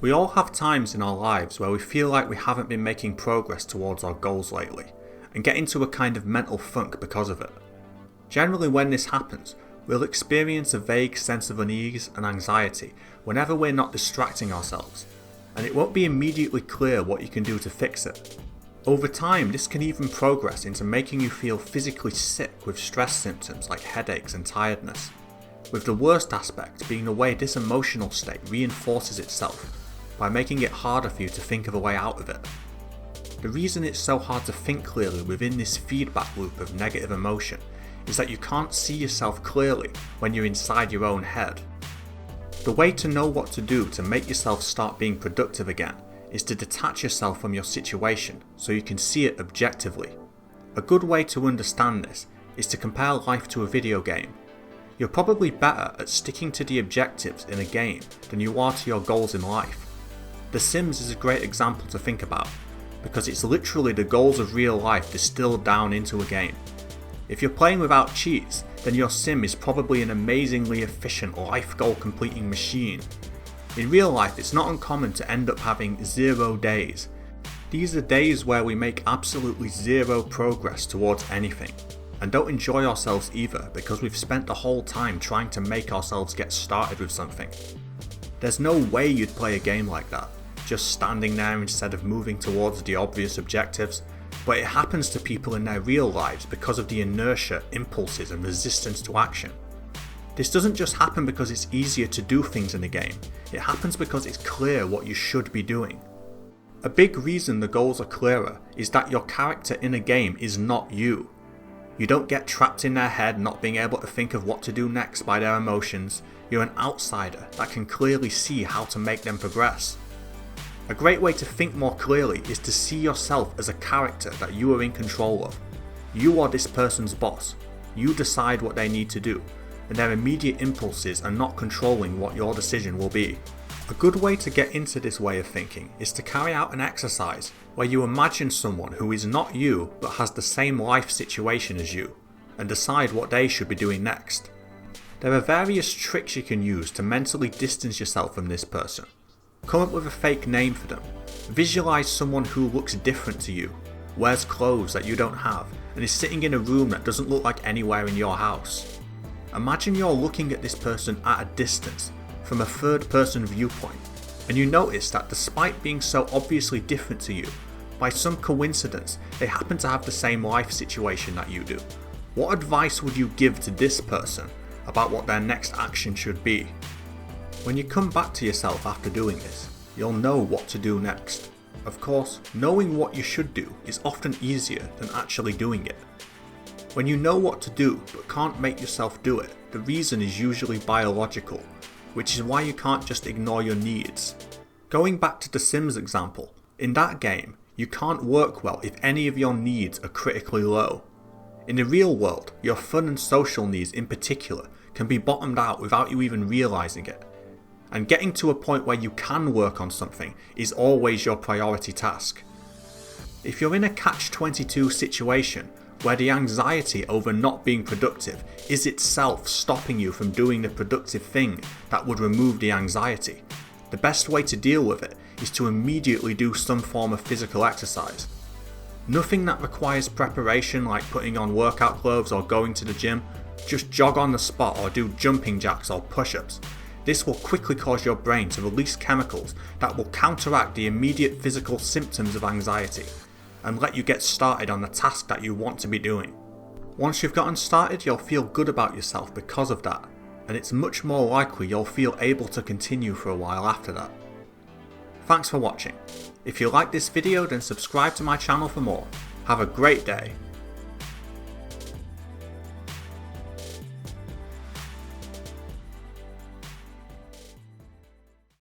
We all have times in our lives where we feel like we haven't been making progress towards our goals lately, and get into a kind of mental funk because of it. Generally when this happens, we'll experience a vague sense of unease and anxiety whenever we're not distracting ourselves, and it won't be immediately clear what you can do to fix it. Over time, this can even progress into making you feel physically sick with stress symptoms like headaches and tiredness, with the worst aspect being the way this emotional state reinforces itself by making it harder for you to think of a way out of it. The reason it's so hard to think clearly within this feedback loop of negative emotion is that you can't see yourself clearly when you're inside your own head. The way to know what to do to make yourself start being productive again is to detach yourself from your situation so you can see it objectively. A good way to understand this is to compare life to a video game. You're probably better at sticking to the objectives in a game than you are to your goals in life. The Sims is a great example to think about, because it's literally the goals of real life distilled down into a game. If you're playing without cheats, then your sim is probably an amazingly efficient life goal completing machine. In real life, it's not uncommon to end up having 0 days. These are days where we make absolutely zero progress towards anything, and don't enjoy ourselves either because we've spent the whole time trying to make ourselves get started with something. There's no way you'd play a game like that, just standing there instead of moving towards the obvious objectives, but it happens to people in their real lives because of the inertia, impulses and resistance to action. This doesn't just happen because it's easier to do things in a game, it happens because it's clear what you should be doing. A big reason the goals are clearer is that your character in a game is not you. You don't get trapped in their head not being able to think of what to do next by their emotions. You're an outsider that can clearly see how to make them progress. A great way to think more clearly is to see yourself as a character that you are in control of. You are this person's boss. You decide what they need to do, and their immediate impulses are not controlling what your decision will be. A good way to get into this way of thinking is to carry out an exercise where you imagine someone who is not you but has the same life situation as you, and decide what they should be doing next. There are various tricks you can use to mentally distance yourself from this person. Come up with a fake name for them. Visualize someone who looks different to you, wears clothes that you don't have, and is sitting in a room that doesn't look like anywhere in your house. Imagine you're looking at this person at a distance, from a third person viewpoint, and you notice that despite being so obviously different to you, by some coincidence they happen to have the same life situation that you do. What advice would you give to this person about what their next action should be? When you come back to yourself after doing this, you'll know what to do next. Of course, knowing what you should do is often easier than actually doing it. When you know what to do but can't make yourself do it, the reason is usually biological, which is why you can't just ignore your needs. Going back to the Sims example, in that game, you can't work well if any of your needs are critically low. In the real world, your fun and social needs in particular can be bottomed out without you even realising it. And getting to a point where you can work on something is always your priority task. If you're in a catch-22 situation where the anxiety over not being productive is itself stopping you from doing the productive thing that would remove the anxiety, the best way to deal with it is to immediately do some form of physical exercise. Nothing that requires preparation like putting on workout clothes or going to the gym, just jog on the spot or do jumping jacks or push-ups. This will quickly cause your brain to release chemicals that will counteract the immediate physical symptoms of anxiety and let you get started on the task that you want to be doing. Once you've gotten started, you'll feel good about yourself because of that, and it's much more likely you'll feel able to continue for a while after that. Thanks for watching. If you like this video, then subscribe to my channel for more. Have a great day.